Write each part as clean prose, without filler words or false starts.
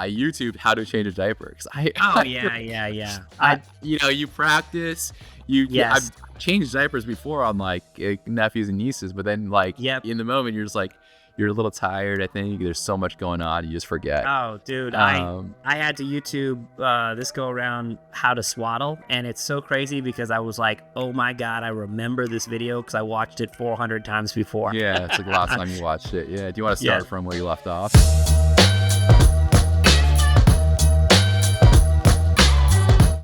I YouTube how to change a diaper. You practice. Yes. I've changed diapers before on like nephews and nieces, but then like in the moment you're just like you're a little tired. I think there's so much going on, you just forget. Oh, dude, I had to YouTube this go around how to swaddle, and it's so crazy because I was like, oh my god, I remember this video because I watched it 400 times before. Yeah, it's like the last time you watched it. Yeah, do you want to start from where you left off?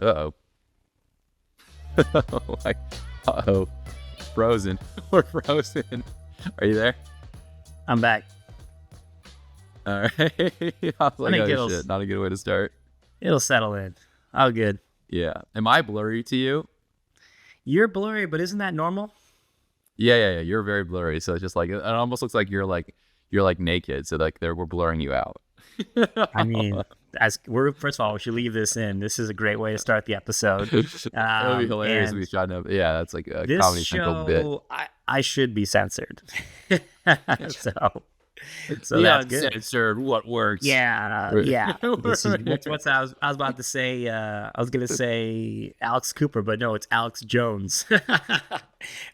Uh-oh. Uh-oh. Frozen. We're frozen. Are you there? I'm back. All right. I was like, oh shit, not a good way to start. It'll settle in. Oh, good. Yeah. Am I blurry to you? You're blurry, but isn't that normal? Yeah. You're very blurry. So it's just like, it almost looks like you're like naked. So like we're blurring you out. I mean, first of all, we should leave this in. This is a great way to start the episode. It'll be hilarious if we shot up. Yeah, that's like a Comedy Central bit. I should be censored. So yeah, that's good. Censored. What works? Yeah. What's I was about to say. I was gonna say Alex Cooper, but no, it's Alex Jones. It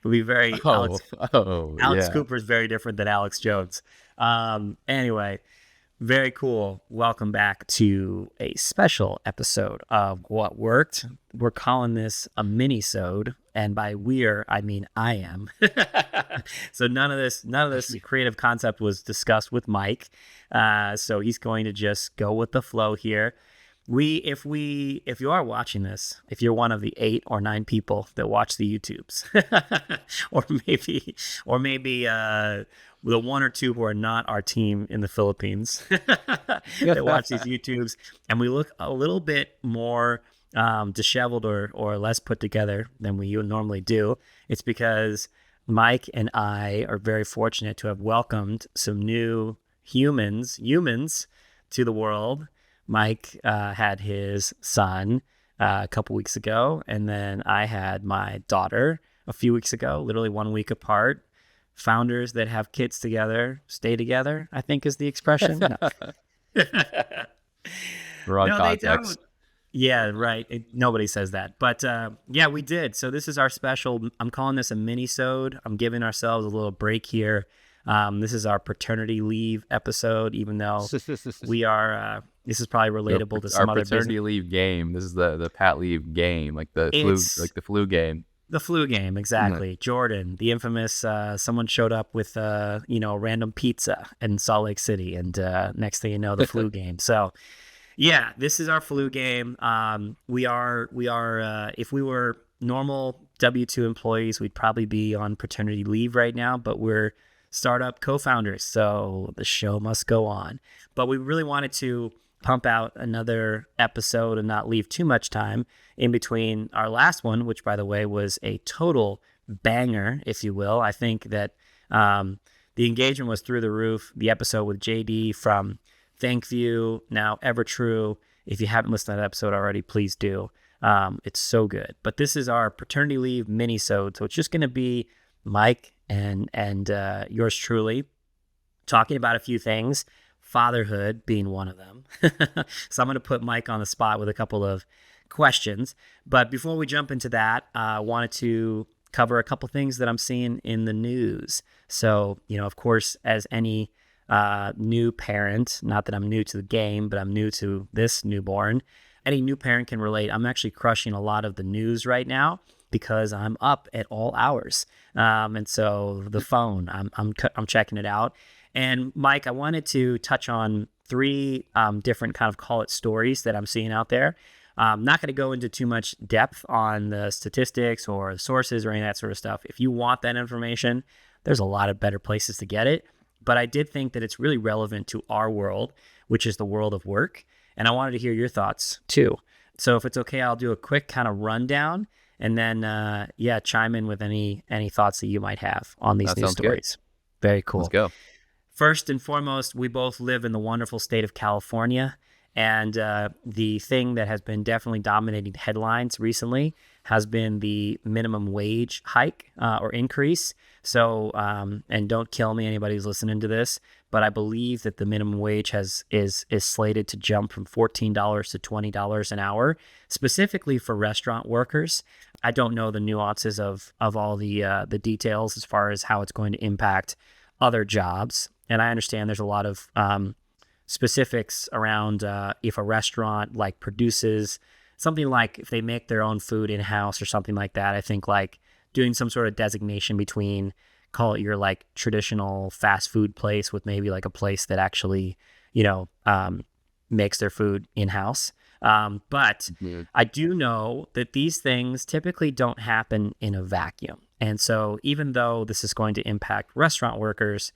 would be very. Alex Cooper is very different than Alex Jones. Anyway. Very cool. Welcome back to a special episode of What Worked. We're calling this a mini-sode, and by we're, I mean I am. So none of this creative concept was discussed with Mike. So he's going to just go with the flow here. If you are watching this, if you're one of the 8 or 9 people that watch the YouTubes, or maybe the 1 or 2 who are not our team in the Philippines that watch these YouTubes, and we look a little bit more disheveled or less put together than we normally do, it's because Mike and I are very fortunate to have welcomed some new humans to the world. Mike had his son a couple weeks ago, and then I had my daughter a few weeks ago, literally 1 week apart. Founders that have kids together stay together, I think is the expression. Wrong context. Yeah, right. Nobody says that. But yeah, we did. So this is our special, I'm calling this a mini-sode. I'm giving ourselves a little break here. This is our paternity leave episode, even though we are, this is probably relatable to some other business. Our paternity leave game. This is the Pat leave game, like the flu game. The flu game, exactly. Mm-hmm. Jordan, the infamous, someone showed up with, a random pizza in Salt Lake City, and next thing you know, the flu game. So, yeah, this is our flu game. We are. If we were normal W-2 employees, we'd probably be on paternity leave right now, but we're startup co-founders, so the show must go on. But we really wanted to pump out another episode and not leave too much time in between our last one, which, by the way, was a total banger, if you will. I think that the engagement was through the roof. The episode with JD from Thankview, now Evertrue. If you haven't listened to that episode already, please do. It's so good. But this is our paternity leave mini-sode, so it's just going to be Mike and yours truly talking about a few things. Fatherhood being one of them. So I'm going to put Mike on the spot with a couple of questions. But before we jump into that, I wanted to cover a couple things that I'm seeing in the news. So, of course, as any new parent, not that I'm new to the game, but I'm new to this newborn, any new parent can relate. I'm actually crushing a lot of the news right now because I'm up at all hours. And so the phone, I'm checking it out. And Mike, I wanted to touch on 3 different kind of call it stories that I'm seeing out there. I'm not going to go into too much depth on the statistics or the sources or any of that sort of stuff. If you want that information, there's a lot of better places to get it. But I did think that it's really relevant to our world, which is the world of work. And I wanted to hear your thoughts too. So if it's okay, I'll do a quick kind of rundown and then, chime in with any thoughts that you might have on these news stories. Good. Very cool. Let's go. First and foremost, we both live in the wonderful state of California, and the thing that has been definitely dominating headlines recently has been the minimum wage hike or increase. So, and don't kill me, anybody who's listening to this, but I believe that the minimum wage is slated to jump from $14 to $20 an hour, specifically for restaurant workers. I don't know the nuances of all the details as far as how it's going to impact other jobs, and I understand there's a lot of specifics around if a restaurant like produces something, like if they make their own food in-house or something like that. I think like doing some sort of designation between, call it your like traditional fast food place with maybe like a place that actually, makes their food in-house. But I do know that these things typically don't happen in a vacuum. And so even though this is going to impact restaurant workers,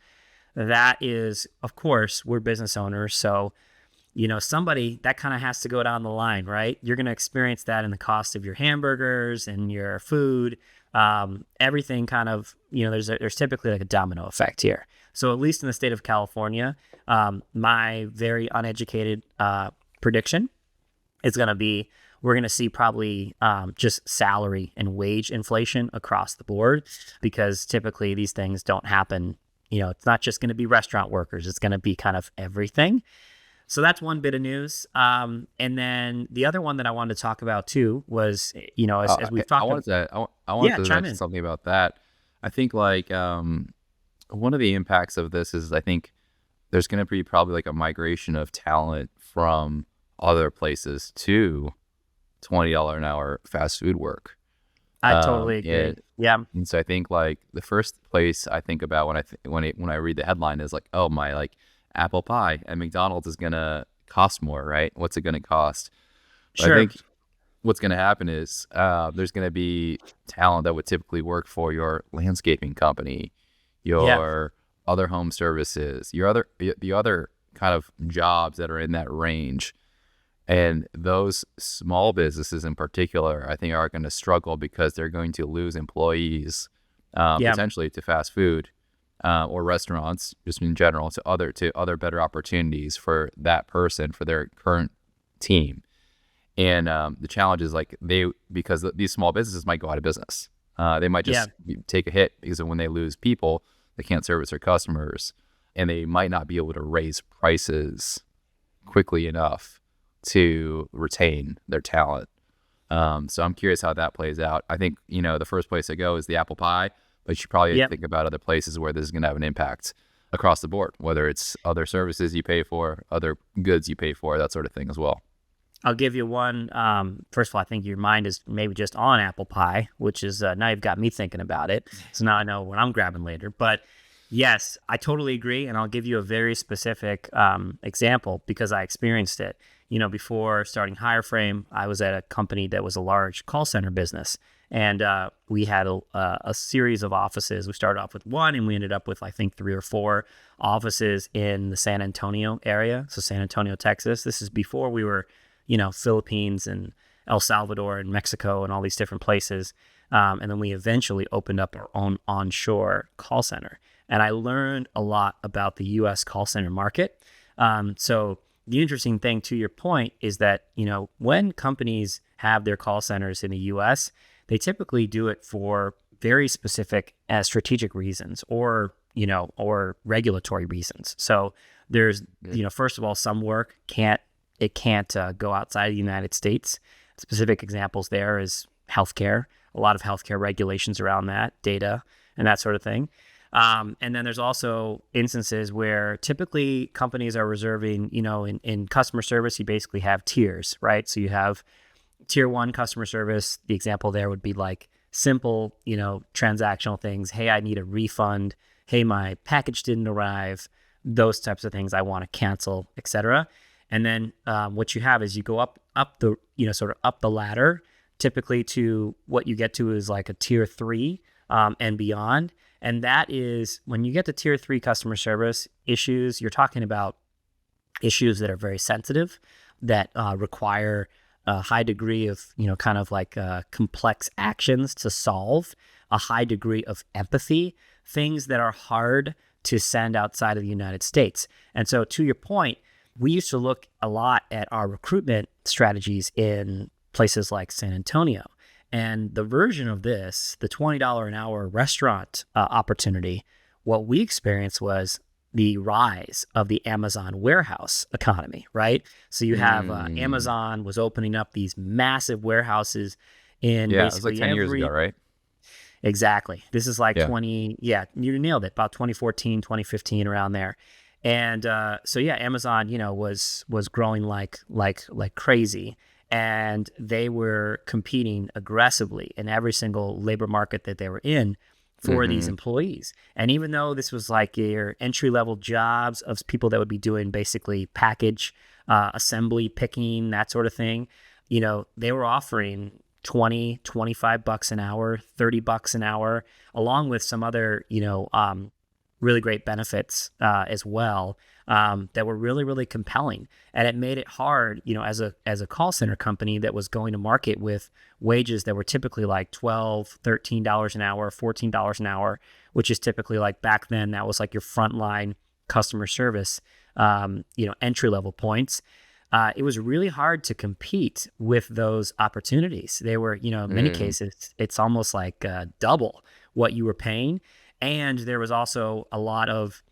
that is, of course, we're business owners. So, somebody that kind of has to go down the line, right? You're going to experience that in the cost of your hamburgers and your food. Everything kind of, there's typically like a domino effect here. So at least in the state of California, my very uneducated prediction is going to be, we're going to see probably just salary and wage inflation across the board, because typically these things don't happen. It's not just going to be restaurant workers. It's going to be kind of everything. So that's one bit of news. And then the other one that I wanted to talk about too was, as we've talked about. I wanted to mention something about that. I think like one of the impacts of this is, I think there's going to be probably like a migration of talent from other places to $20 an hour fast food work. I totally agree. Yeah. And so I think like the first place I think about when I read the headline is like, oh, my like apple pie at McDonald's is going to cost more, right? What's it going to cost? Sure. I think what's going to happen is there's going to be talent that would typically work for your landscaping company, your other home services, the other kind of jobs that are in that range. And those small businesses in particular, I think, are going to struggle because they're going to lose employees potentially to fast food or restaurants, just in general, to other better opportunities for that person, for their current team. And the challenge is like because these small businesses might go out of business. They might just take a hit because when they lose people, they can't service their customers, and they might not be able to raise prices quickly enough to retain their talent. So I'm curious how that plays out. I think, the first place to go is the apple pie, but you should probably think about other places where this is going to have an impact across the board, whether it's other services you pay for, other goods you pay for, that sort of thing as well. I'll give you one. First of all, I think your mind is maybe just on apple pie, which is now you've got me thinking about it. So now I know what I'm grabbing later. But yes, I totally agree. And I'll give you a very specific example because I experienced it. Before starting Hireframe, I was at a company that was a large call center business. And we had a series of offices. We started off with one, and we ended up with, I think, 3 or 4 offices in the San Antonio area. So San Antonio, Texas. This is before we were, Philippines and El Salvador and Mexico and all these different places. And then we eventually opened up our own onshore call center. And I learned a lot about the U.S. call center market. So the interesting thing, to your point, is that, when companies have their call centers in the U.S., they typically do it for very specific strategic reasons or regulatory reasons. So there's, first of all, some work can't go outside the United States. Specific examples there is healthcare, a lot of healthcare regulations around that, data, and that sort of thing. And then there's also instances where typically companies are reserving, in customer service, you basically have tiers, right? So you have tier 1 customer service. The example there would be like simple, transactional things. Hey, I need a refund. Hey, my package didn't arrive. Those types of things I want to cancel, etc. And then what you have is you go up the, sort of up the ladder, typically to what you get to is like a tier 3 and beyond. And that is when you get to tier 3 customer service issues, you're talking about issues that are very sensitive, that require a high degree of, kind of like complex actions to solve, a high degree of empathy, things that are hard to send outside of the United States. And so to your point, we used to look a lot at our recruitment strategies in places like San Antonio. And the version of this, the $20 an hour restaurant opportunity, what we experienced was the rise of the Amazon warehouse economy, right? So you have Amazon was opening up these massive warehouses in Yeah, it was like basically 10 years ago, every. right? Exactly. This is like Yeah. 20, yeah, you nailed it, about 2014, 2015, around there. And so yeah, Amazon, was growing like crazy, and they were competing aggressively in every single labor market that they were in for these Mm-hmm. employees. And even though this was like your entry level jobs of people that would be doing basically package assembly, picking, that sort of thing, they were offering 20, $25 an hour, $30 an hour, along with some other, really great benefits as well, that were really, really compelling. And it made it hard, as a call center company that was going to market with wages that were typically like $12, $13 an hour, $14 an hour, which is typically, like, back then, that was like your frontline customer service, entry level points. It was really hard to compete with those opportunities. They were, in many cases, it's almost like double what you were paying. And there was also a lot of,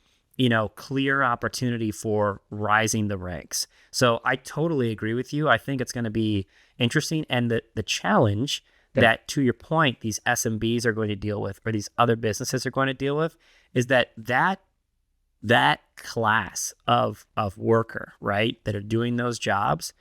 clear opportunity for rising the ranks. So I totally agree with you. I think it's going to be interesting. And the challenge that, to your point, these SMBs are going to deal with, or these other businesses are going to deal with, is that class of worker, right, that are doing those jobs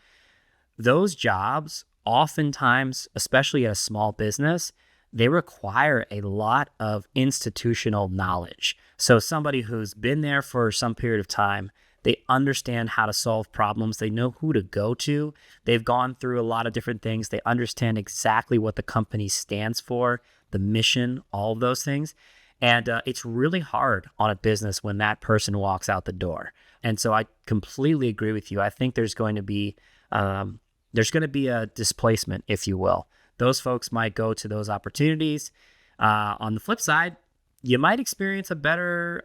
oftentimes, especially at a small business, they require a lot of institutional knowledge. So somebody who's been there for some period of time, they understand how to solve problems. They know who to go to. They've gone through a lot of different things. They understand exactly what the company stands for, the mission, all of those things. And it's really hard on a business when that person walks out the door. And so I completely agree with you. I think there's going to be a displacement, if you will. Those folks might go to those opportunities. On the flip side, you might experience a better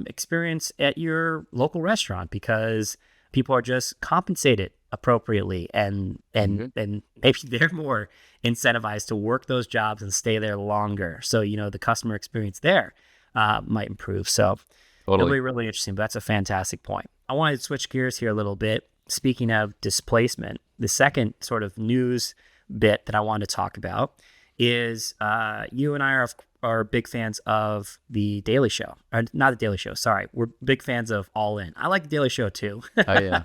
experience at your local restaurant because people are just compensated appropriately, and maybe they're more incentivized to work those jobs and stay there longer. So, the customer experience there might improve. So it'll Totally. be really interesting. But that's a fantastic point. I wanted to switch gears here a little bit. Speaking of displacement, the second sort of news bit that I want to talk about is you and I are big fans of the Daily Show. Or not the Daily Show, sorry. We're big fans of All In. I like the Daily Show too. Oh yeah.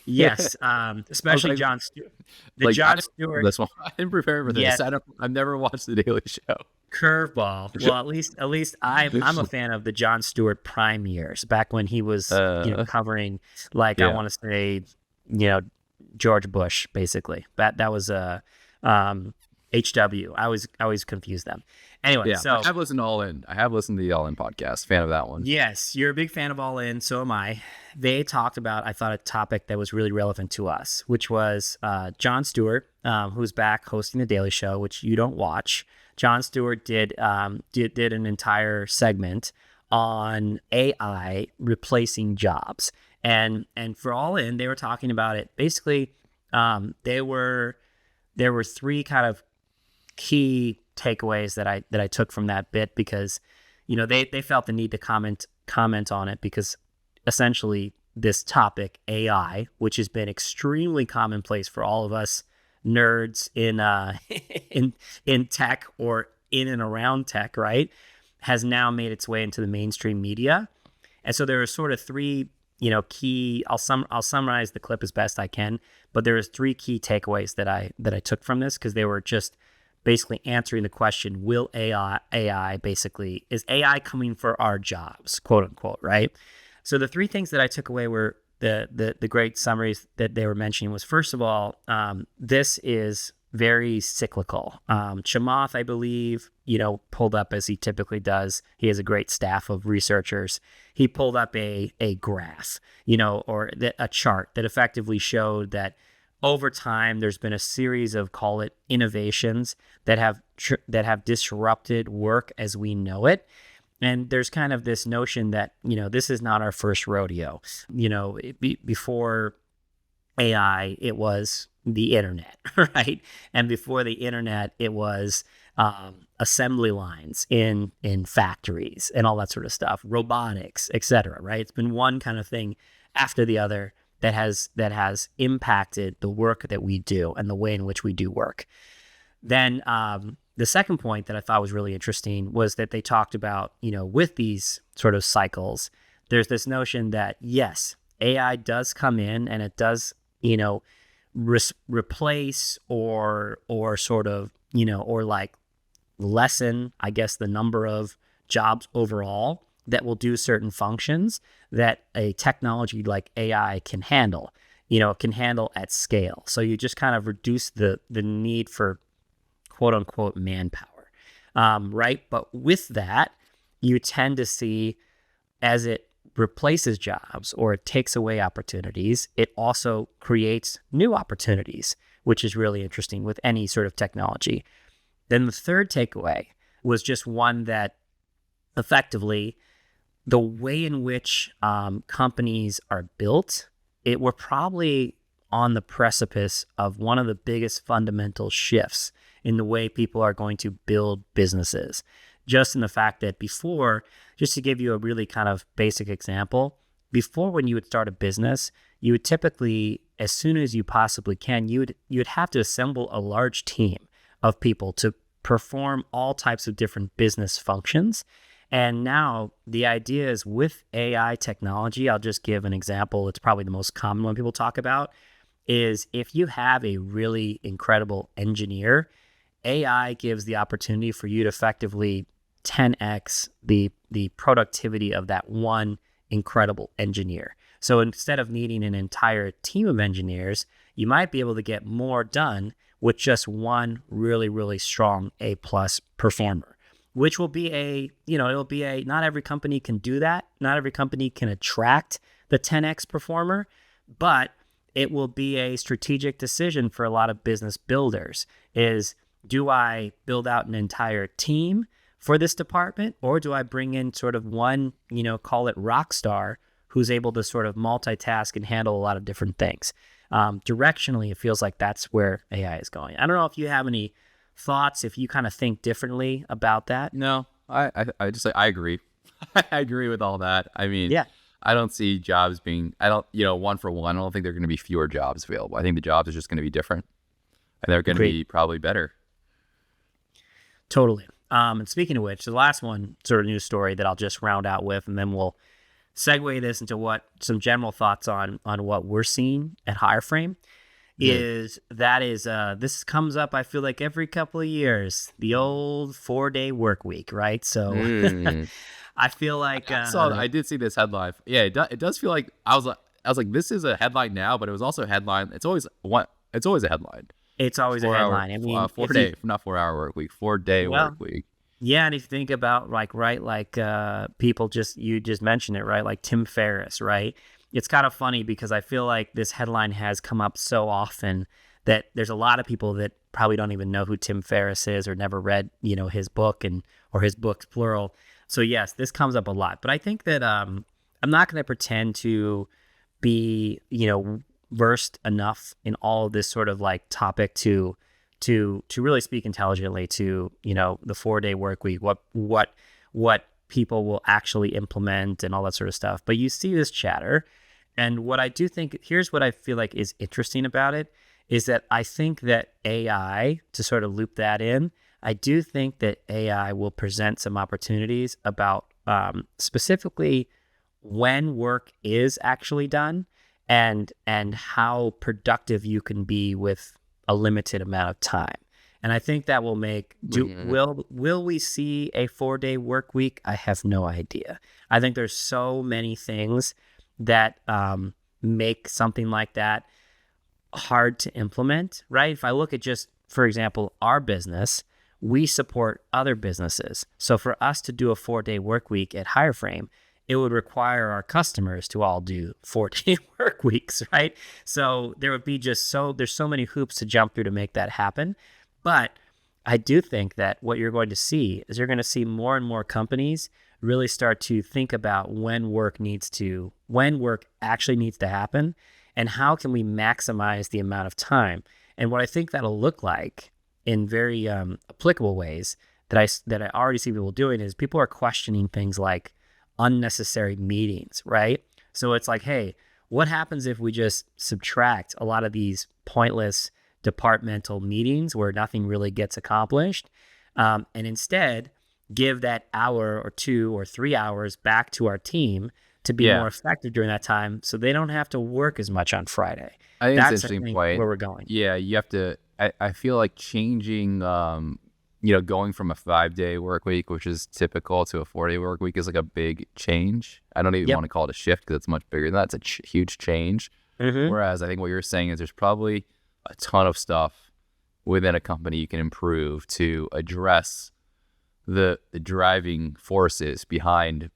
Yes, I was especially like, Jon Stewart. The like I Jon didn't prepare for Stewart, this one. I didn't prepare for this. yes, I've never watched the Daily Show. curveball. Well, at least I'm a fan of the Jon Stewart prime years, back when he was, covering, like, I Yeah. want to say, you know, George Bush, basically. That was HW. I always confuse them. Anyway, Yeah. so I have listened to All In. I have listened to the All In podcast. Fan of that one. yes, you're a big fan of All In, so am I. They talked about, I thought, a topic that was really relevant to us, which was Jon Stewart, who's back hosting the Daily Show, which you don't watch. Jon Stewart did an entire segment on AI replacing jobs, and for All In, they were talking about it. Basically, there were three kind of key takeaways that I took from that bit, because they felt the need to comment on it, because essentially this topic, AI, which has been extremely commonplace for all of us nerds in in tech, or in and around tech, right, has now made its way into the mainstream media. And so there are sort of three key, I'll summarize the clip as best I can, but there was three key takeaways that I took from this, because they were just basically answering the question, will AI basically, is AI coming for our jobs, quote unquote, right? So the three things that I took away were the great summaries that they were mentioning was, first of all, this is very cyclical. Chamath, I believe, pulled up, as he typically does. He has a great staff of researchers. He pulled up a graph, or a chart that effectively showed that over time, there's been a series of, call it, innovations that have disrupted work as we know it. And there's kind of this notion that, this is not our first rodeo. Before AI, it was the internet, right? And before the internet, it was assembly lines in factories and all that sort of stuff, robotics, etc. Right? It's been one kind of thing after the other that has impacted the work that we do and the way in which we do work. Then the second point that I thought was really interesting was that they talked about, with these sort of cycles, there's this notion that yes, AI does come in and it does, replace or sort of, or like lessen, I guess, the number of jobs overall that will do certain functions that a technology like AI can handle, can handle at scale. So you just kind of reduce the need for quote unquote manpower, right? But with that, you tend to see as it replaces jobs or it takes away opportunities, it also creates new opportunities, which is really interesting with any sort of technology. Then the third takeaway was just one that effectively the way in which companies are built, we're probably on the precipice of one of the biggest fundamental shifts in the way people are going to build businesses. Just in the fact that before, just to give you a really kind of basic example, before when you would start a business, you would typically, as soon as you possibly can, you'd have to assemble a large team of people to perform all types of different business functions. And now the idea is with AI technology, I'll just give an example. It's probably the most common one people talk about is if you have a really incredible engineer, AI gives the opportunity for you to effectively 10x the productivity of that one incredible engineer. So instead of needing an entire team of engineers, you might be able to get more done with just one really, really strong A+ performer, which will be not every company can do that. Not every company can attract the 10x performer, but it will be a strategic decision for a lot of business builders is, do I build out an entire team for this department, or do I bring in sort of one, call it rock star, who's able to sort of multitask and handle a lot of different things? Directionally, it feels like that's where AI is going. I don't know if you have any thoughts, if you kind of think differently about that. No, I just I agree. I agree with all that. I mean, Yeah. I don't see jobs being, one for one. I don't think there are going to be fewer jobs available. I think the jobs are just going to be different, and they're going to be probably better. Totally. And speaking of which, the last one sort of news story that I'll just round out with, and then we'll segue this into some general thoughts on what we're seeing at Hireframe. This comes up, I feel like, every couple of years, the old 4-day work week, right? So I feel like I did see this headline. Yeah, it does feel like I was like, this is a headline now, but it was also a headline. It's always a headline. It's always a headline. I mean, not 4 hour work week, 4-day work week. Yeah, and if you think about people you just mentioned it, right? Like Tim Ferriss, right? It's kind of funny because I feel like this headline has come up so often that there's a lot of people that probably don't even know who Tim Ferriss is or never read, his book or his books plural. So yes, this comes up a lot. But I think that I'm not going to pretend to be, versed enough in all of this sort of like topic to really speak intelligently to, the 4-day work week, what people will actually implement and all that sort of stuff. But you see this chatter. And what I do think, here's what I feel like is interesting about it, is that I think that AI, to sort of loop that in, I do think that AI will present some opportunities about specifically when work is actually done and how productive you can be with a limited amount of time. And I think that will will we see a 4-day work week? I have no idea. I think there's so many things that make something like that hard to implement, right? If I look at just, for example, our business, we support other businesses. So for us to do a 4-day work week at Hireframe, it would require our customers to all do 4-day work weeks, right? So there would be there's so many hoops to jump through to make that happen. But I do think that what you're going to see is you're going to see more and more companies really start to think about when work actually needs to happen and how can we maximize the amount of time. And what I think that'll look like in very applicable ways that I already see people doing is people are questioning things like unnecessary meetings, right? So it's like, hey, what happens if we just subtract a lot of these pointless departmental meetings where nothing really gets accomplished, and instead give that hour or 2 or 3 hours back to our team to be more effective during that time, so they don't have to work as much on Friday. I think it's an That's, I interesting think, point. where we're going. Yeah, you have to. I feel like changing, going from a 5-day work week, which is typical, to a 4-day work week is like a big change. I don't even want to call it a shift because it's much bigger than that. It's a huge change. Whereas I think what you're saying is there's probably a ton of stuff within a company you can improve to address the driving forces behind,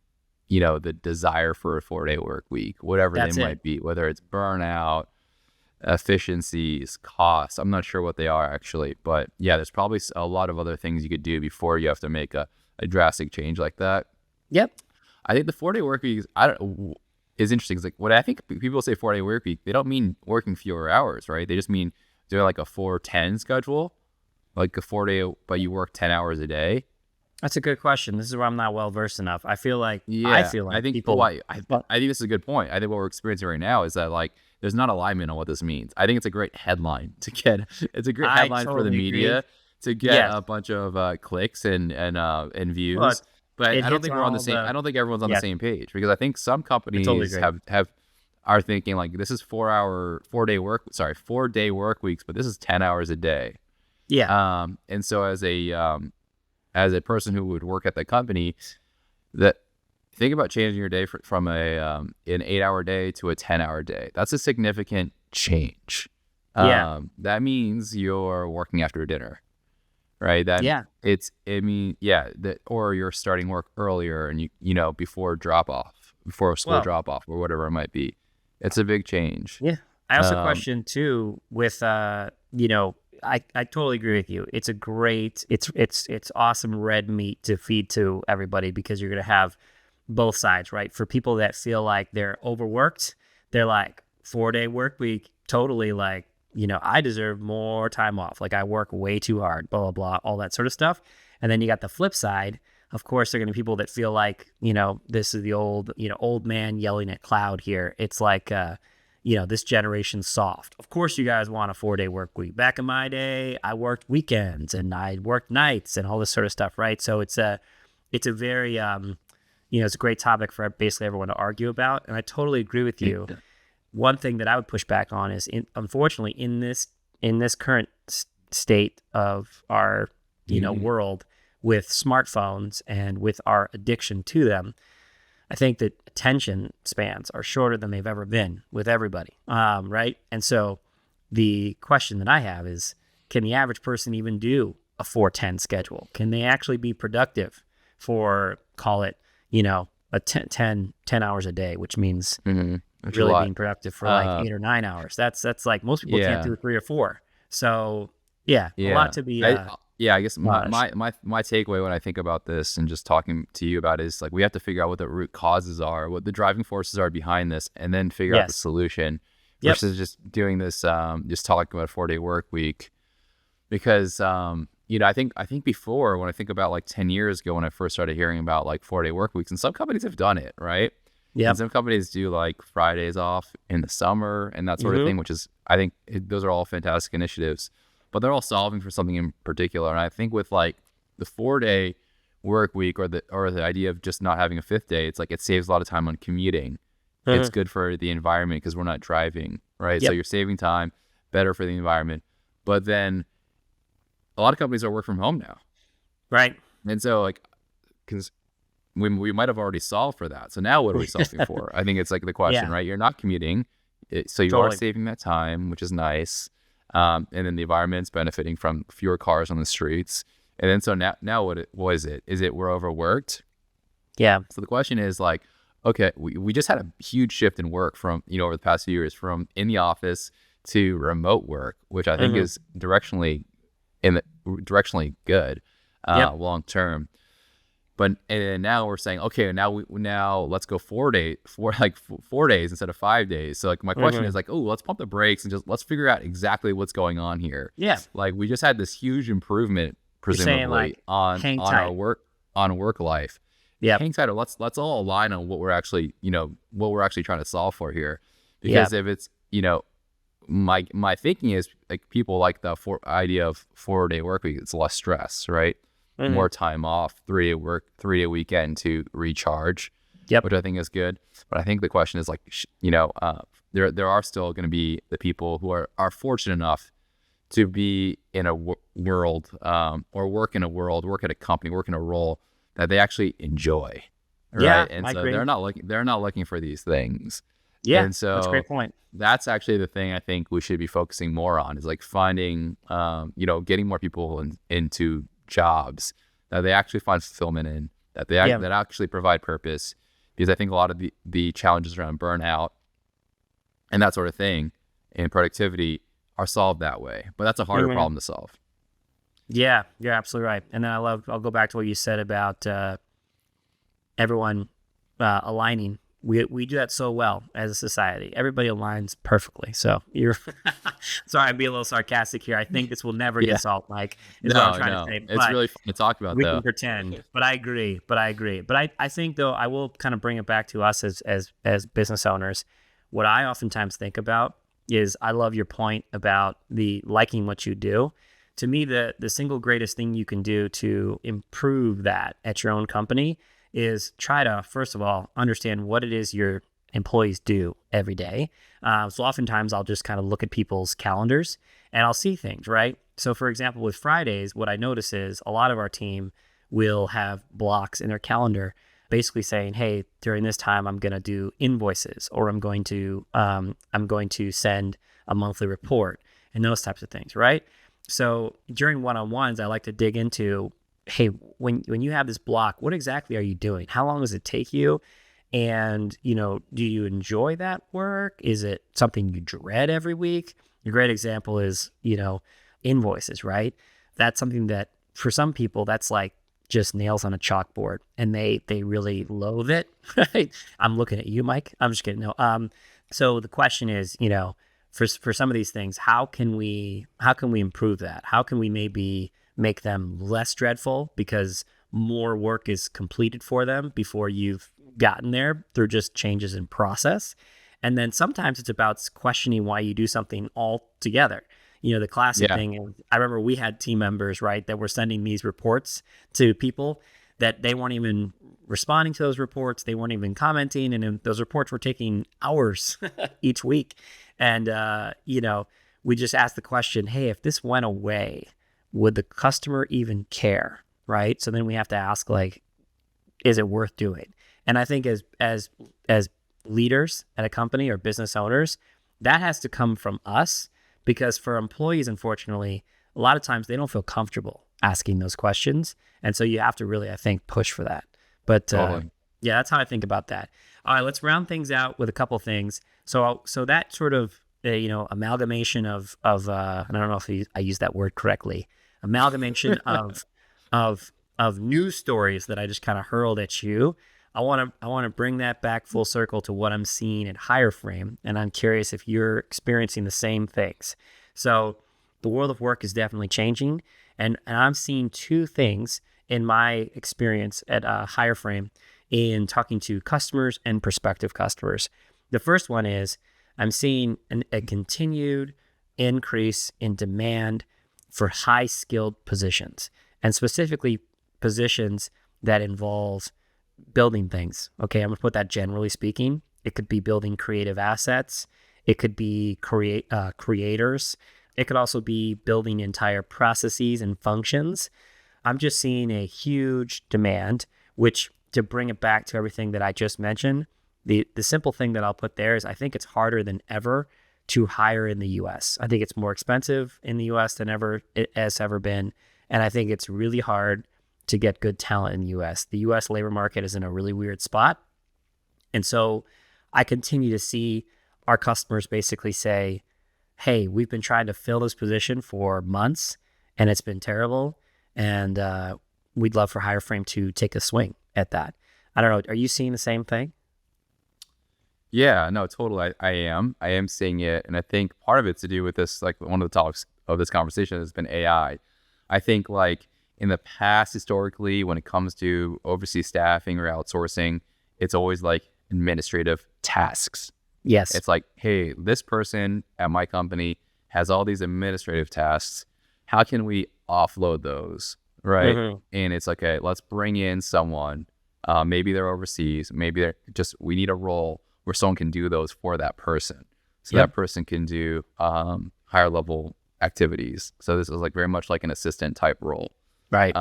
the desire for a 4-day work week, whatever they might be, whether it's burnout, efficiencies, costs. I'm not sure what they are actually, but yeah, there's probably a lot of other things you could do before you have to make a drastic change like that. Yep. I think the 4-day work week is interesting. It's like, what I think people say 4-day work week, they don't mean working fewer hours, right? They just mean doing like a 4-10 schedule, like a 4-day, but you work 10 hours a day. That's a good question. This is where I'm not well versed enough. I feel like I think people. I think this is a good point. I think what we're experiencing right now is that like there's not alignment on what this means. I think it's a great headline to get. It's a great headline for the media to get a bunch of clicks and views. But I don't think we're on the same. I don't think everyone's on the same page, because I think some companies are thinking like this is 4-day work weeks, but this is 10 hours a day. Yeah. And so as a person who would work at the company, that think about changing your day from an 8-hour day to a 10-hour day. That's a significant change. That means you're working after dinner, right? Or you're starting work earlier and before school drop off or whatever it might be. It's a big change. Yeah. I also question too with I totally agree with you. It's a great, it's awesome red meat to feed to everybody, because you're going to have both sides, right? For people that feel like they're overworked, they're like 4-day work week, totally like, I deserve more time off. Like I work way too hard, blah, blah, blah, all that sort of stuff. And then you got the flip side. Of course, they're going to be people that feel like, this is the old man yelling at cloud here. It's like, this generation's soft. Of course, you guys want a 4-day work week. Back in my day, I worked weekends and I worked nights and all this sort of stuff, right? So it's a very, it's a great topic for basically everyone to argue about. And I totally agree with you. One thing that I would push back on is, unfortunately, in this current state of our, world with smartphones and with our addiction to them, I think that attention spans are shorter than they've ever been with everybody, right? And so the question that I have is, can the average person even do a 4-10 schedule? Can they actually be productive for, call it, a 10 hours a day, which means really being productive for like 8 or 9 hours? That's like most people can't do 3 or 4. So a lot to be. I guess my takeaway when I think about this and just talking to you about it is like we have to figure out what the root causes are, what the driving forces are behind this, and then figure out the solution versus just doing this, just talking about a 4-day work week. Because I think before, when I think about like 10 years ago when I first started hearing about like 4-day work weeks, and some companies have done it, right? Yeah. And some companies do like Fridays off in the summer and that sort of thing, which is, I think those are all fantastic initiatives. But they're all solving for something in particular. And I think with like the 4-day work week or the idea of just not having a 5th day, it's like it saves a lot of time on commuting. It's good for the environment because we're not driving, right? So you're saving time, better for the environment. But then a lot of companies are work from home now. Right. And so like, because we might have already solved for that. So now what are we solving for? I think it's like the question, right? You're not commuting. So you are saving that time, which is nice. And then the environment's benefiting from fewer cars on the streets. And then so now what is it? Is it we're overworked? Yeah. So the question is like, okay, we just had a huge shift in work from, over the past few years from in the office to remote work, which I think is directionally good long term. But and now we're saying, okay, now let's go 4 days instead of 5 days. So like my question is like, oh, let's pump the brakes and just let's figure out exactly what's going on here. Yeah. Like we just had this huge improvement saying presumably like hang on our tight. work life. Yep. Hang tight. Let's all align on what we're actually trying to solve for here, because Yep. if it's my thinking is like people like the idea of 4-day work week. It's less stress, right? Hmm. More time off, 3-day work, 3-day weekend to recharge, Yep. which I think is good. But I think the question is like, there are still going to be the people who are fortunate enough to be in a world, or work in a world, work at a company, work in a role that they actually enjoy, Yeah, right? And I so agree. they're not looking for these things. Yeah, And that's a so great point. that's actually the thing I think we should be focusing more on, is like finding, getting more people into jobs that they actually find fulfillment in, that Yeah. that actually provide purpose. Because I think a lot of the challenges around burnout and that sort of thing and productivity are solved that way. But that's a harder Mhm. problem to solve. Yeah, you're absolutely right. And then I'll go back to what you said about everyone aligning. We do that so well as a society. Everybody aligns perfectly. So you're sorry, I'm being a little sarcastic here. I think this will never Yeah. get solved, Mike, is what I'm No, trying to no. say. It's But really fun to talk about we can though. pretend. But I agree. But I think though I will kind of bring it back to us as business owners. What I oftentimes think about is I love your point about the liking what you do. To me, the single greatest thing you can do to improve that at your own company is try to, first of all, understand what it is your employees do every day. So oftentimes I'll just kind of look at people's calendars and I'll see things, right? So for example, with Fridays, what I notice is a lot of our team will have blocks in their calendar basically saying, hey, during this time I'm going to do invoices, or I'm going to send a monthly report and those types of things, right? So during one-on-ones, I like to dig into, hey, when you have this block, what exactly are you doing? How long does it take you? And, do you enjoy that work? Is it something you dread every week? A great example is, invoices, right? That's something that for some people, that's like just nails on a chalkboard, and they really loathe it. Right? I'm looking at you, Mike. I'm just kidding. No. So the question is, for some of these things, how can we improve that? How can we maybe make them less dreadful because more work is completed for them before you've gotten there through just changes in process? And then sometimes it's about questioning why you do something altogether. The classic Yeah. thing is, I remember we had team members, right, that were sending these reports to people that they weren't even responding to those reports. They weren't even commenting. And those reports were taking hours each week. And, we just asked the question, hey, if this went away, would the customer even care? Right. So then we have to ask, like, is it worth doing? And I think as leaders at a company or business owners, that has to come from us, because for employees, unfortunately, a lot of times they don't feel comfortable asking those questions. And so you have to really, I think, push for that. But Totally. yeah, that's how I think about that. All right, let's round things out with a couple things. So that sort of amalgamation of I don't know if I use that word correctly. Amalgamation of news stories that I just kind of hurled at you. I want to bring that back full circle to what I'm seeing at Higher Frame, and I'm curious if you're experiencing the same things. So the world of work is definitely changing, and I'm seeing two things in my experience at Higher Frame in talking to customers and prospective customers. The first one is I'm seeing a continued increase in demand for high-skilled positions, and specifically positions that involve building things. Okay, I'm gonna put that generally speaking. It could be building creative assets. It could be creators. It could also be building entire processes and functions. I'm just seeing a huge demand, which, to bring it back to everything that I just mentioned, the simple thing that I'll put there is I think it's harder than ever to hire in the US. I think it's more expensive in the US than ever it has ever been. And I think it's really hard to get good talent in the US. The US labor market is in a really weird spot. And so I continue to see our customers basically say, hey, we've been trying to fill this position for months and it's been terrible. And we'd love for Higher Frame to take a swing at that. I don't know. Are you seeing the same thing? Yeah, no, totally. I am seeing it. And I think part of it's to do with this, like one of the topics of this conversation has been AI. I think like in the past, historically, when it comes to overseas staffing or outsourcing, it's always like administrative tasks. Yes. It's like, hey, this person at my company has all these administrative tasks. How can we offload those? Right. And it's like, okay, let's bring in someone. Maybe they're overseas. Maybe they're just, we need a role where someone can do those for that person. So that person can do higher level activities. So this is like very much like an assistant type role. Right.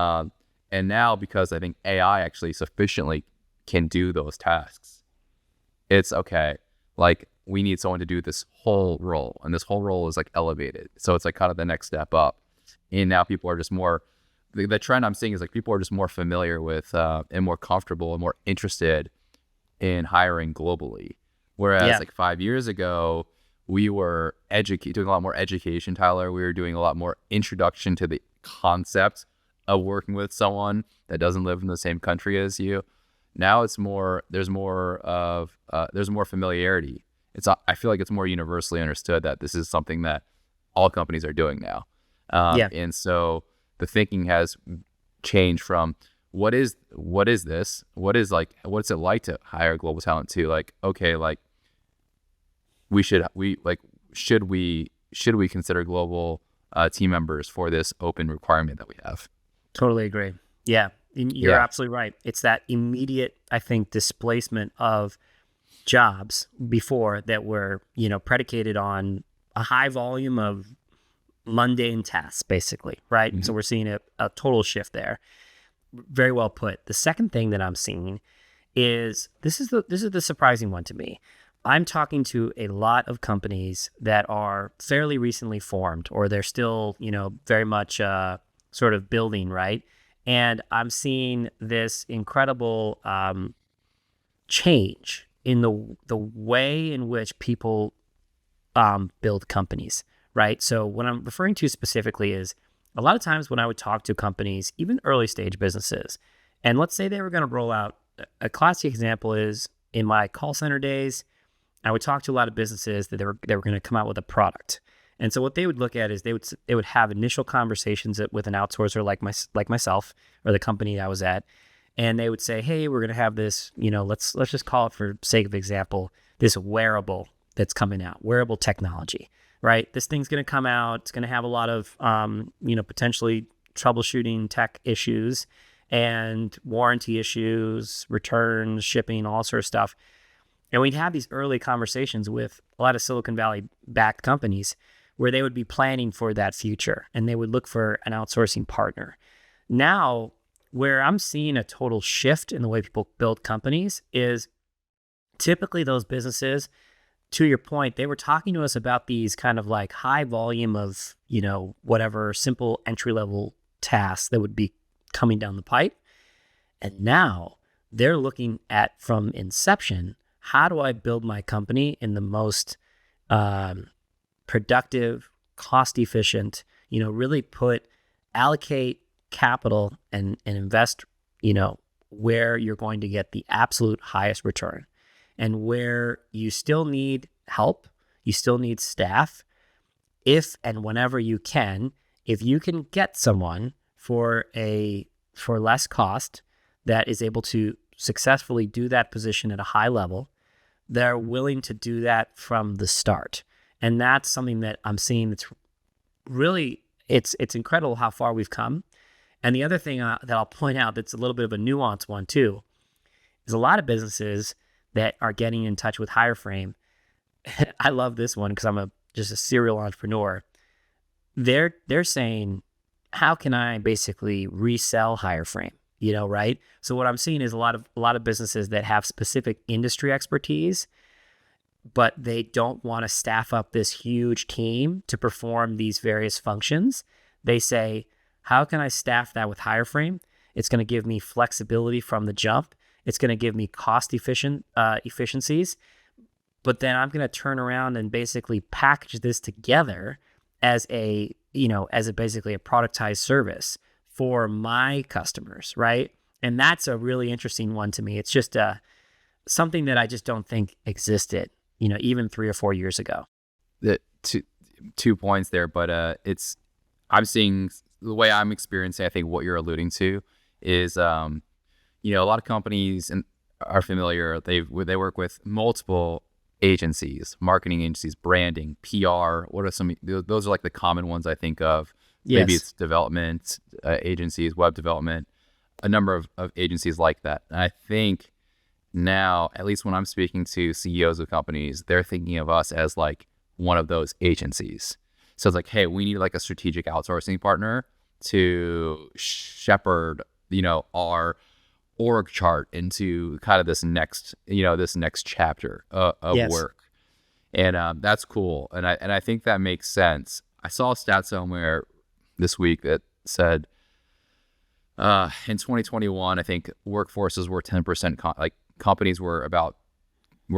And now, because I think AI actually sufficiently can do those tasks, it's okay. Like, we need someone to do this whole role, and this whole role is like elevated. So it's like kind of the next step up. And now people are just more, the trend I'm seeing is like people are just more familiar with and more comfortable and more interested in hiring globally. Whereas like 5 years ago, we were doing a lot more education, Tyler. We were doing a lot more introduction to the concept of working with someone that doesn't live in the same country as you. Now it's more, there's more familiarity. I feel like it's more universally understood that this is something that all companies are doing now. And so the thinking has changed from what is this? What's it like to hire global talent, to like, okay, like should we consider global team members for this open requirement that we have? Totally agree. Yeah. You're absolutely right. It's that immediate, I think, displacement of jobs before that were, predicated on a high volume of mundane tasks, basically, right? So we're seeing a total shift there. Very well put. The second thing that I'm seeing is this is the surprising one to me. I'm talking to a lot of companies that are fairly recently formed, or they're still, very much sort of building, right? And I'm seeing this incredible change in the way in which people build companies, right? So what I'm referring to specifically is a lot of times when I would talk to companies, even early stage businesses, and let's say they were going to roll out, a classic example is in my call center days, I would talk to a lot of businesses that they were going to come out with a product. And so what they would look at is they would have initial conversations with an outsourcer like myself or the company I was at, and they would say, "Hey, we're going to have this, let's just call it, for sake of example, this wearable that's coming out, wearable technology, right? This thing's going to come out. It's going to have a lot of potentially troubleshooting tech issues and warranty issues, returns, shipping, all sort of stuff." And we'd have these early conversations with a lot of Silicon Valley backed companies where they would be planning for that future and they would look for an outsourcing partner. Now, where I'm seeing a total shift in the way people build companies is typically those businesses, to your point, they were talking to us about these kind of like high volume of, whatever simple entry level tasks that would be coming down the pipe. And now they're looking at, from inception, how do I build my company in the most productive, cost efficient, really allocate capital and invest, where you're going to get the absolute highest return, and where you still need help, you still need staff. If and whenever you can, if you can get someone for less cost that is able to successfully do that position at a high level, they're willing to do that from the start. And that's something that I'm seeing that's really, it's incredible how far we've come. And the other thing that I'll point out that's a little bit of a nuanced one too, is a lot of businesses that are getting in touch with Hireframe. I love this one because I'm just a serial entrepreneur. They're saying, how can I basically resell Hireframe? Right? So what I'm seeing is a lot of businesses that have specific industry expertise, but they don't want to staff up this huge team to perform these various functions. They say, how can I staff that with Hireframe? It's going to give me flexibility from the jump. It's going to give me cost efficiencies. But then I'm going to turn around and basically package this together as basically a productized service for my customers, right? And that's a really interesting one to me. It's just something that I just don't think existed, even 3 or 4 years ago. The two points there, but I'm seeing the way I'm experiencing, I think what you're alluding to is, a lot of companies are familiar. They work with multiple agencies, marketing agencies, branding, PR. What are some? Those are like the common ones I think of. Yes. Maybe it's development agencies, web development, a number of agencies like that. And I think now, at least when I'm speaking to CEOs of companies, they're thinking of us as like one of those agencies. So it's like, hey, we need like a strategic outsourcing partner to shepherd, our org chart into kind of this next chapter of Yes. work. And that's cool. And I think that makes sense. I saw a stat somewhere this week that said in 2021, I think workforces were 10%, companies were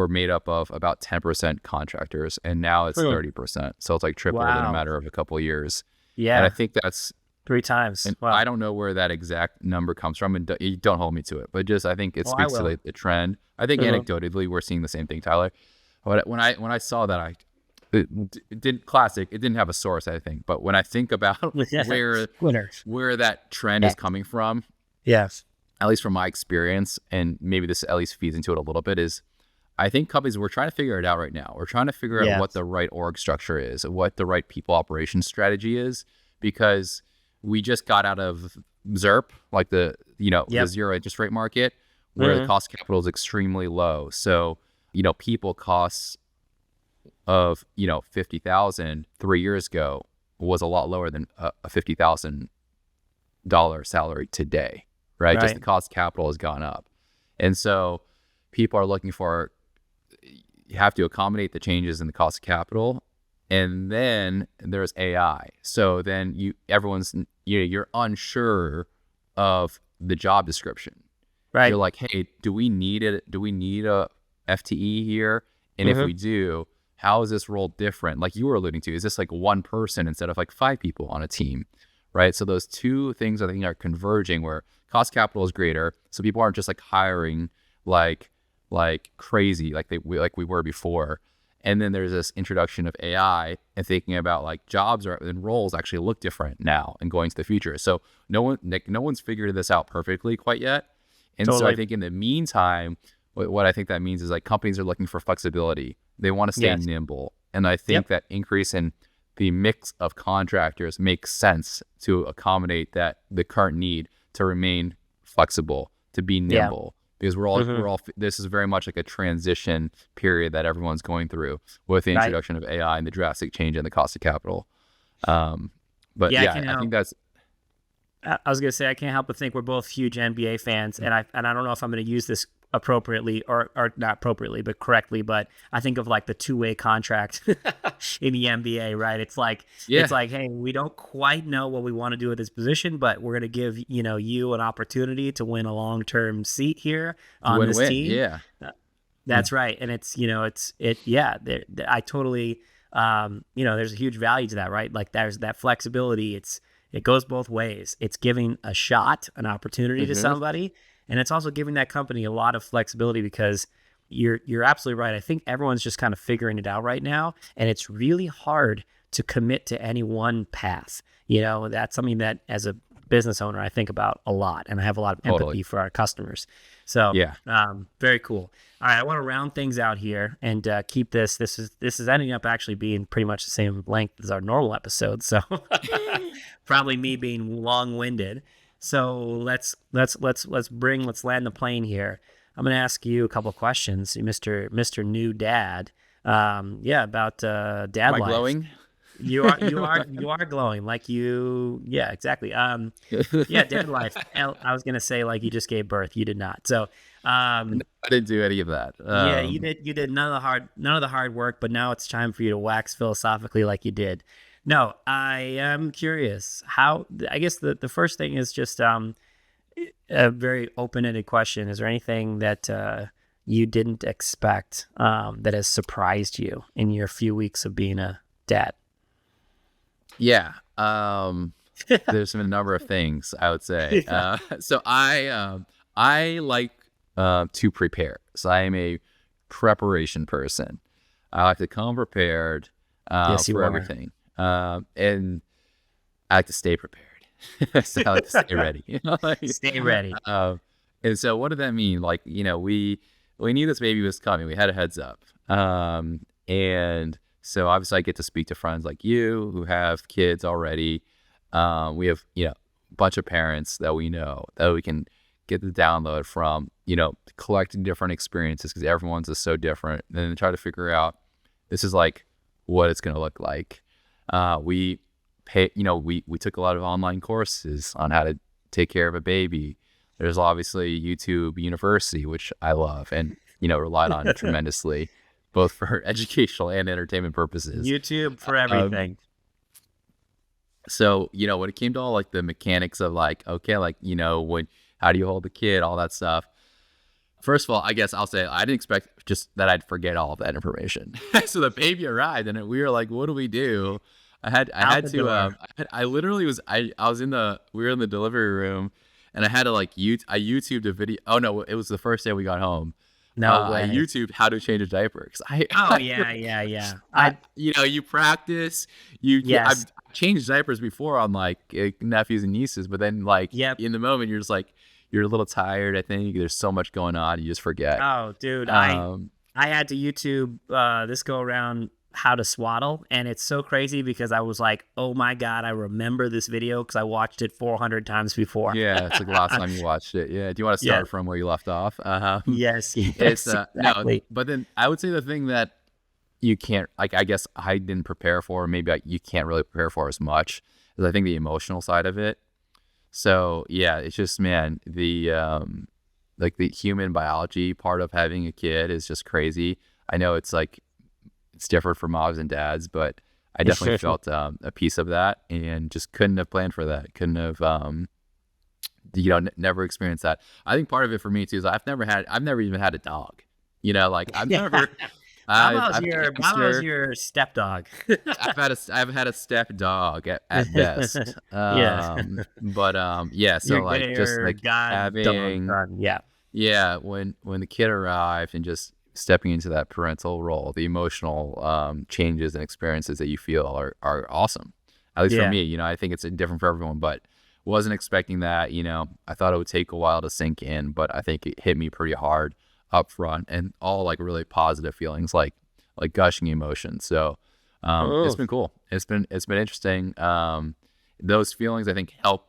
made up of about 10% contractors, and now it's 30%. So it's like tripled in a matter of a couple of years. Yeah. And I think that's 3 times. And Wow. I don't know where that exact number comes from, and you don't hold me to it, but just I think it speaks to the trend. I think anecdotally we're seeing the same thing, Tyler. But when I saw that, it didn't have a source, I think. But when I think about where that trend is coming from, yes, at least from my experience, and maybe this at least feeds into it a little bit, is I think companies, we're trying to figure it out right now. We're trying to figure out what the right org structure is, what the right people operations strategy is, because we just got out of ZIRP, like the zero interest rate market, where the cost of capital is extremely low. So, people costs of, $50,000 3 years ago was a lot lower than a $50,000 salary today, right? Just the cost of capital has gone up. And so people are looking for, you have to accommodate the changes in the cost of capital. And then there's AI. So then you're unsure of the job description. Right. You're like, hey, do we need a FTE here? And if we do, how is this role different? Like you were alluding to, is this like one person instead of like 5 people on a team? Right. So those two things I think are converging, where cost capital is greater. So people aren't just like hiring like crazy, like we were before. And then there's this introduction of AI and thinking about like jobs and roles actually look different now and going to the future. So no one's figured this out perfectly quite yet. And so I think in the meantime, what I think that means is like companies are looking for flexibility. They want to stay nimble. And I think that increase in the mix of contractors makes sense to accommodate the current need to remain flexible, to be nimble. Because we're all this is very much like a transition period that everyone's going through with the introduction of AI and the drastic change in the cost of capital. I think that's. I was gonna say I can't help but think we're both huge NBA fans, and I don't know if I'm gonna use this appropriately or not appropriately, but correctly. But I think of like the 2-way contract in the NBA, right? It's like hey, we don't quite know what we want to do with this position, but we're gonna give you an opportunity to win a long-term seat here on this team. Yeah, that's right. And it's I totally there's a huge value to that, right? Like there's that flexibility. It goes both ways. It's giving a shot, an opportunity to somebody. And it's also giving that company a lot of flexibility, because you're absolutely right. I think everyone's just kind of figuring it out right now, and it's really hard to commit to any one path. That's something that as a business owner I think about a lot, and I have a lot of empathy for our customers. So very cool. All right, I want to round things out here and keep this. This is ending up actually being pretty much the same length as our normal episode. So probably me being long-winded. So let's land the plane here. I'm going to ask you a couple of questions, Mr. New Dad. About dad life. Am I glowing? You are glowing like you. Yeah, exactly. Dad life. I was going to say like you just gave birth. You did not. So no, I didn't do any of that. You did. You did none of the hard work. But now it's time for you to wax philosophically like you did. No, I am curious how. I guess the first thing is just a very open-ended question. Is there anything that you didn't expect that has surprised you in your few weeks of being a dad? Yeah, there's been a number of things I would say. So I like to prepare. So I am a preparation person. I like to come prepared for everything. And I like to stay prepared. So I like to stay ready. Stay ready. And so what did that mean? Like, we knew this baby was coming. We had a heads up. And so obviously I get to speak to friends like you who have kids already. We have, a bunch of parents that we know that we can get the download from, collecting different experiences because everyone's is so different. And then try to figure out this is like what it's going to look like. We took a lot of online courses on how to take care of a baby. There's obviously YouTube University, which I love and, relied on tremendously, both for educational and entertainment purposes. YouTube for everything. So, when it came to all like the mechanics of like, okay, like, how do you hold the kid, all that stuff. First of all, I guess I'll say I didn't expect just that I'd forget all of that information. So the baby arrived and we were like, what do we do? I literally was, we were in the delivery room and I had to like, I YouTubed a video. Oh no, it was the first day we got home. No way. I YouTubed how to change a diaper. Yeah. You practice, Yes. I've changed diapers before on like nephews and nieces, but then like in the moment you're just like, you're a little tired. I think there's so much going on. You just forget. Oh, dude. I had to YouTube this go around how to swaddle. And it's so crazy because I was like, oh my God, I remember this video because I watched it 400 times before. Yeah. It's like the last time you watched it. Yeah. Do you want to start from where you left off? Yes. It's exactly. no, but then I would say the thing that you can't, like, I guess I didn't prepare for, maybe you can't really prepare for as much is I think the emotional side of it. So yeah, it's just, man, the like the human biology part of having a kid is just crazy. I know it's like it's different for moms and dads, but I definitely felt a piece of that and just couldn't have planned for that. Couldn't have never experienced that. I think part of it for me too is I've never even had a dog. Like I've never. How about your stepdog? I've had a step dog at best. But yeah, so Your like just like having when the kid arrived and just stepping into that parental role, the emotional changes and experiences that you feel are awesome. At least for me, I think it's different for everyone, but wasn't expecting that. I thought it would take a while to sink in, but I think it hit me pretty hard up front and all like really positive feelings, like gushing emotions. So it's been cool. It's been interesting. Those feelings I think have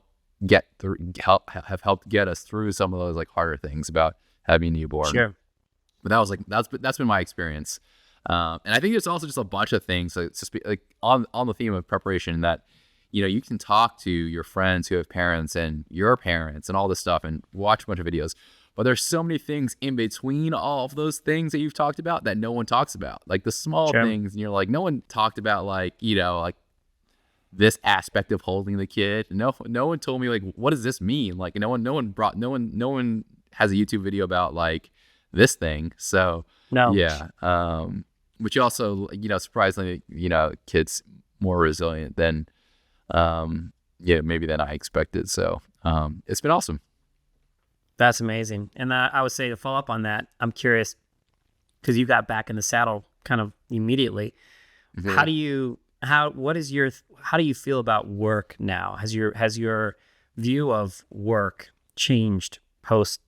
helped get us through some of those like harder things about having a newborn. Sure. But that's been my experience. And I think there's also just a bunch of things like on the theme of preparation that you can talk to your friends who have parents and your parents and all this stuff and watch a bunch of videos. But there's so many things in between all of those things that you've talked about that no one talks about. Like the small things, and you're like, no one talked about like this aspect of holding the kid. No one told me like, what does this mean? Like no one has a YouTube video about like this thing. So yeah. Which also, surprisingly, kids more resilient than maybe than I expected. So it's been awesome. That's amazing. And I would say to follow up on that, I'm curious because you got back in the saddle kind of immediately. Mm-hmm. How do you feel about work now? Has your view of work changed post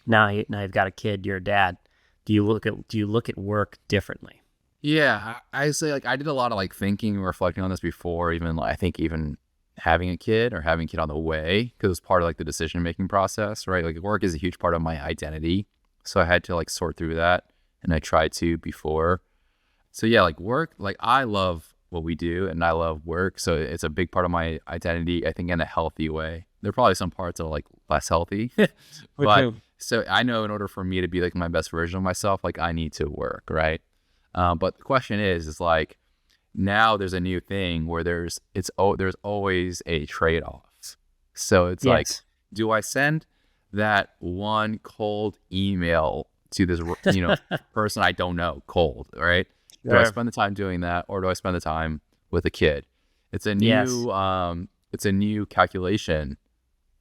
now you've got a kid, you're a dad? Do you look at work differently? Yeah, I say like I did a lot of like thinking and reflecting on this before even I think even having a kid or having a kid on the way, because it was part of like the decision making process, right? Like work is a huge part of my identity, so I had to like sort through that, and I tried to before. So yeah, like work, like I love what we do and I love work, so it's a big part of my identity, I think, in a healthy way. There are probably some parts that are like less healthy but so I know in order for me to be like my best version of myself, like I need to work, right? But the question is like now there's a new thing where there's always a trade-off. So it's like, do I send that one cold email to this person I don't know cold, right? Sure. Do I spend the time doing that, or do I spend the time with a kid? It's a new calculation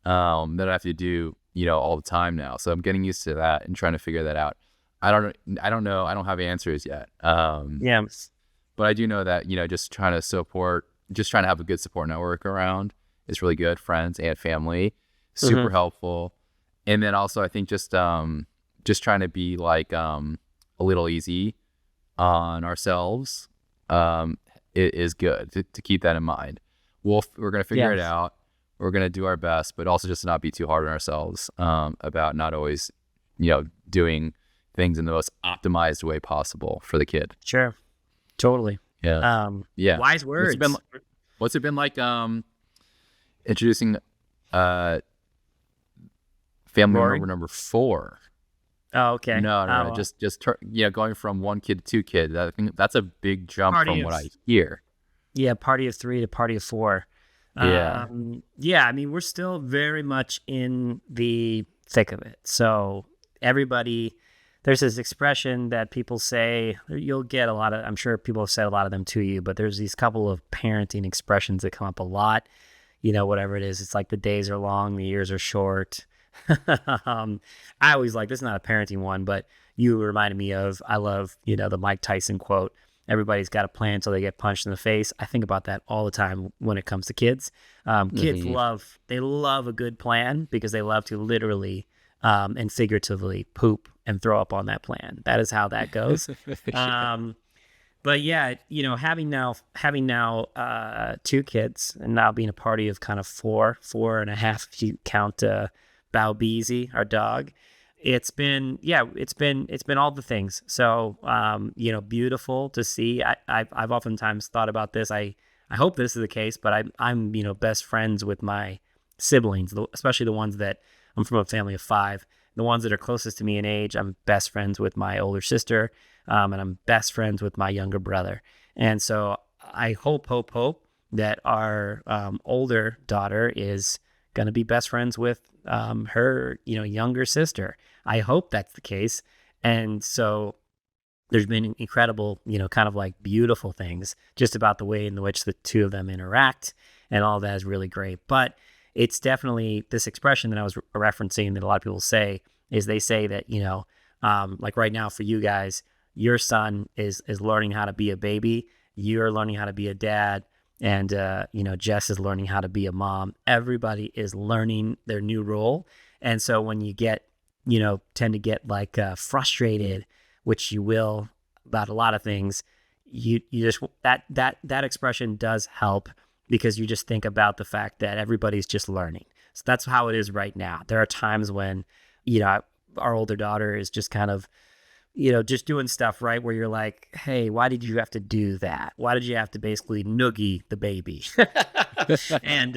that I have to do all the time now. So I'm getting used to that and trying to figure that out. I don't know. I don't have answers yet. But I do know that, just trying to have a good support network around is really good. Friends and family, super Mm-hmm. helpful. And then also I think just trying to be like a little easy on ourselves is good to keep that in mind. We're gonna figure it Yes. out. We're gonna do our best, but also just to not be too hard on ourselves about not always, doing things in the most optimized way possible for the kid. Sure. Totally. Yeah, yeah. Wise words. What's it been like introducing uh family Rory. member number 4? Oh, okay. No. Going from one kid to 2 kids. I think that's a big jump Party from of what I hear. Yeah, party of 3 to party of 4. Yeah. Yeah, I mean, we're still very much in the thick of it. So everybody, there's this expression that people say, you'll get a lot of, I'm sure people have said a lot of them to you, but there's these couple of parenting expressions that come up a lot. Whatever it is, it's like the days are long, the years are short. I always like, this is not a parenting one, but you reminded me of, I love, the Mike Tyson quote, everybody's got a plan until they get punched in the face. I think about that all the time when it comes to kids. Kids Mhm. love a good plan because they love to literally and figuratively poop and throw up on that plan. That is how that goes. Yeah. But yeah, having now 2 kids and now being a party of kind of 4.5 if you count Bao Beezy, our dog. It's been all the things. So beautiful to see. I've oftentimes thought about this. I hope this is the case, but I'm best friends with my siblings, especially the ones that I'm from a family of 5. The ones that are closest to me in age, I'm best friends with my older sister, and I'm best friends with my younger brother. And so I hope that our older daughter is going to be best friends with her younger sister. I hope that's the case. And so there's been incredible, kind of like beautiful things just about the way in which the 2 of them interact, and all that is really great. But it's definitely this expression that I was referencing that a lot of people say is they say that, like right now for you guys, your son is learning how to be a baby. You're learning how to be a dad. And, Jess is learning how to be a mom. Everybody is learning their new role. And so when you tend to get like frustrated, which you will about a lot of things, you just, that expression does help because you just think about the fact that everybody's just learning. So that's how it is right now. There are times when, our older daughter is just kind of, just doing stuff, right? Where you're like, hey, why did you have to do that? Why did you have to basically noogie the baby? And,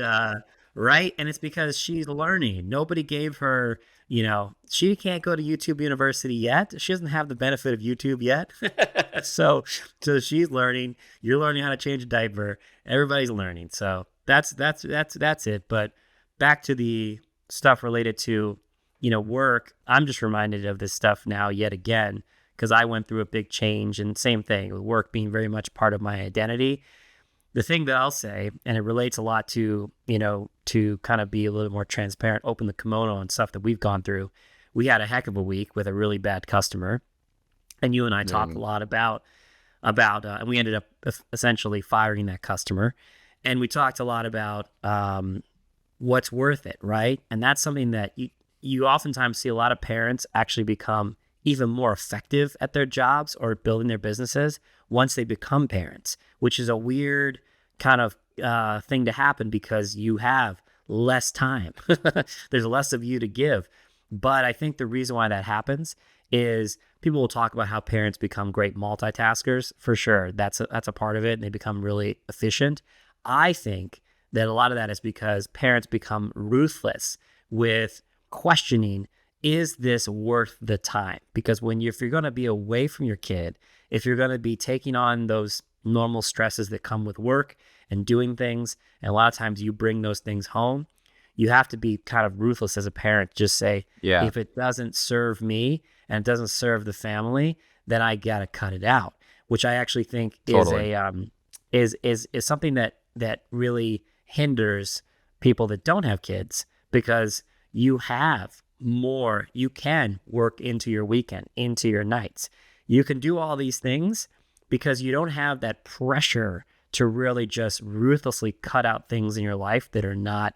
right. And it's because she's learning. Nobody gave her, she can't go to YouTube University yet. She doesn't have the benefit of YouTube yet. so she's learning. You're learning how to change a diaper. Everybody's learning. So that's it. But back to the stuff related to, work. I'm just reminded of this stuff now yet again, because I went through a big change, and same thing with work being very much part of my identity. The thing that I'll say, and it relates a lot to, to kind of be a little more transparent, open the kimono and stuff that we've gone through. We had a heck of a week with a really bad customer, and you and I talked a lot about, and we ended up essentially firing that customer. And we talked a lot about what's worth it, right? And that's something that you oftentimes see a lot of parents actually become even more effective at their jobs or building their businesses once they become parents, which is a weird kind of thing to happen because you have less time. There's less of you to give. But I think the reason why that happens is people will talk about how parents become great multitaskers. For sure, that's a part of it, and they become really efficient. I think that a lot of that is because parents become ruthless with questioning, is this worth the time? Because if you're going to be away from your kid, if you're going to be taking on those normal stresses that come with work and doing things, and a lot of times you bring those things home, you have to be kind of ruthless as a parent. Just say, Yeah. if it doesn't serve me and it doesn't serve the family, then I got to cut it out, which I actually think Totally. is something that really hinders people that don't have kids, because you have more, you can work into your weekend, into your nights. You can do all these things because you don't have that pressure to really just ruthlessly cut out things in your life that are not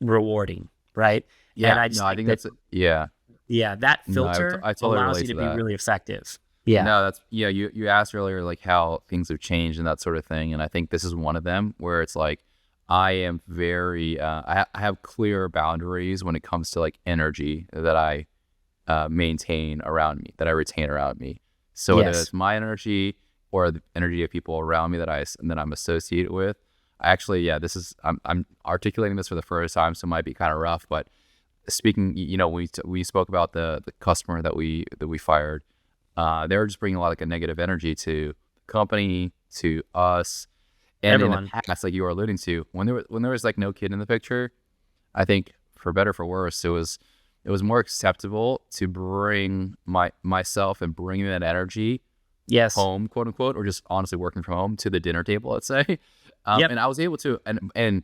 rewarding, right? Yeah, And I no, just I think think that, that's yeah. yeah, that No, filter I totally allows relate you to to be that. really effective. Yeah. No, that's yeah. You asked earlier like how things have changed and that sort of thing, and I think this is one of them where it's like I am very I have clear boundaries when it comes to like energy that I maintain around me, that I retain around me. So whether Yes. it's my energy or the energy of people around me that I'm associated with, I actually this is I'm articulating this for the first time, so it might be kind of rough, but speaking, we spoke about the customer that we fired. They were just bringing a lot of like a negative energy to the company, to us, and in the Everyone. past, like you were alluding to, when there was like no kid in the picture, I think for better or for worse, it was more acceptable to bring myself and bring that energy Yes. home, quote unquote, or just honestly working from home to the dinner table, let's say. Yep. And I was able to, and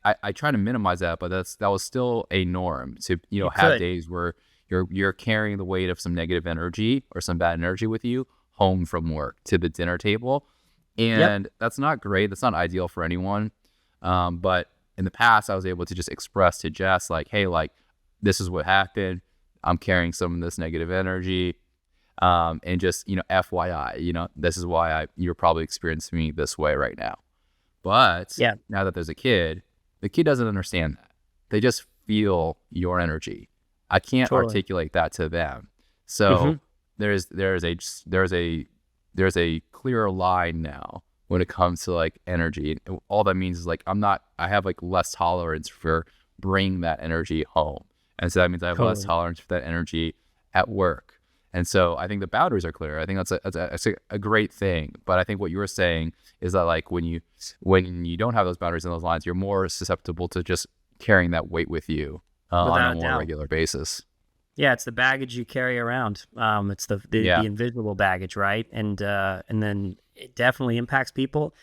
I try to minimize that, but that was still a norm to, You have could. days where you're carrying the weight of some negative energy or some bad energy with you home from work to the dinner table. Yep. And that's not great. That's not ideal for anyone. But in the past, I was able to just express to Jess, like, hey, like, this is what happened. I'm carrying some of this negative energy. And just, FYI, this is why you're probably experiencing me this way right now. But Yeah. now that there's a kid, the kid doesn't understand that. They just feel your energy. I can't Totally. articulate that to them. Hmm. So there's a clearer line now when it comes to like energy. All that means is like I have like less tolerance for bringing that energy home. And so that means I have less Totally. tolerance for that energy at work. And so I think the boundaries are clear. I think that's a great thing. But I think what you were saying is that like when you don't have those boundaries and those lines, you're more susceptible to just carrying that weight with you on Without a a more doubt. regular basis. Yeah, it's the baggage you carry around. It's Yeah. the invisible baggage, right? And then it definitely impacts people.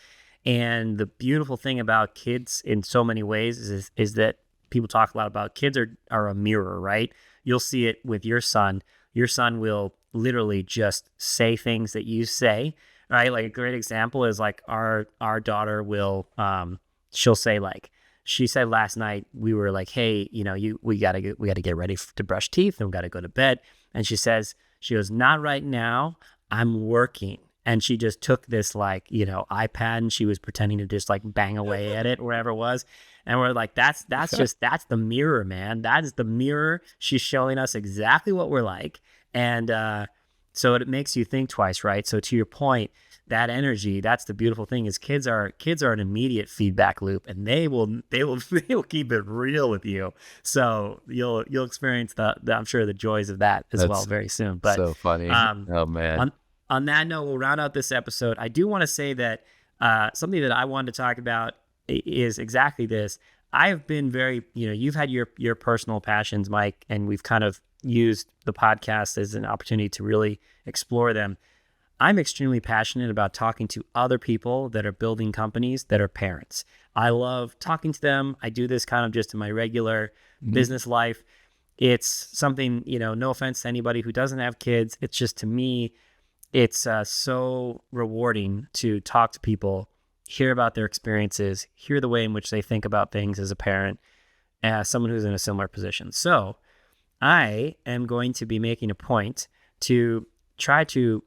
And the beautiful thing about kids in so many ways is that people talk a lot about kids are a mirror, right? You'll see it with your son. Your son will literally just say things that you say, right? Like a great example is like our daughter will she'll say like she said last night we were like, hey, we gotta get ready to brush teeth and we gotta go to bed. And she goes, not right now. I'm working. And she just took this like, iPad and she was pretending to just like bang away at it, wherever it was. And we're like, that's the mirror, man. That is the mirror. She's showing us exactly what we're like. And so it makes you think twice, right? So to your point, that energy, that's the beautiful thing is kids are an immediate feedback loop and they will they will keep it real with you. So you'll experience the I'm sure the joys of that as well That's very soon. But so funny. um Oh man. on that note, we'll round out this episode. I do want to say that something that I wanted to talk about is exactly this. I've been very, you've had your personal passions, Mike, and we've kind of used the podcast as an opportunity to really explore them. I'm extremely passionate about talking to other people that are building companies that are parents. I love talking to them. I do this kind of just in my regular business life. It's something, no offense to anybody who doesn't have kids. It's just to me, it's so rewarding to talk to people, hear about their experiences, hear the way in which they think about things as a parent, as someone who's in a similar position. So I am going to be making a point to try to,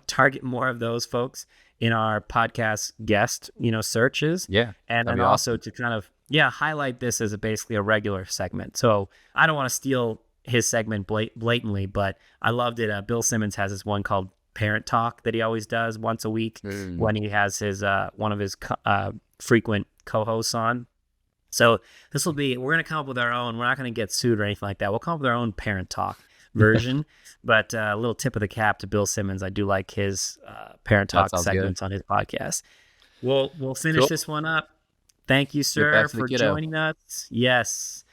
target more of those folks in our podcast guest, searches. Yeah. And That'd then be also awesome. to kind of, highlight this as basically a regular segment. So I don't want to steal his segment blatantly, but I loved it. Bill Simmons has this one called Parent Talk that he always does once a week when he has his one of his frequent co-hosts on. So we're going to come up with our own. We're not going to get sued or anything like that. We'll come up with our own Parent Talk version. But a little tip of the cap to Bill Simmons. I do like his Parent That Talk sounds segments good. on his podcast. We'll finish Cool. this one up. Thank you, Get back sir, to the for kiddo. joining us. Yes.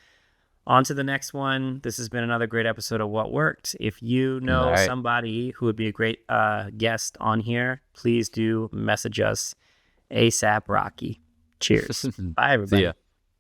On to the next one. This has been another great episode of What Worked. If you All know right. somebody who would be a great guest on here, please do message us ASAP Rocky. Cheers. Bye, See everybody. ya.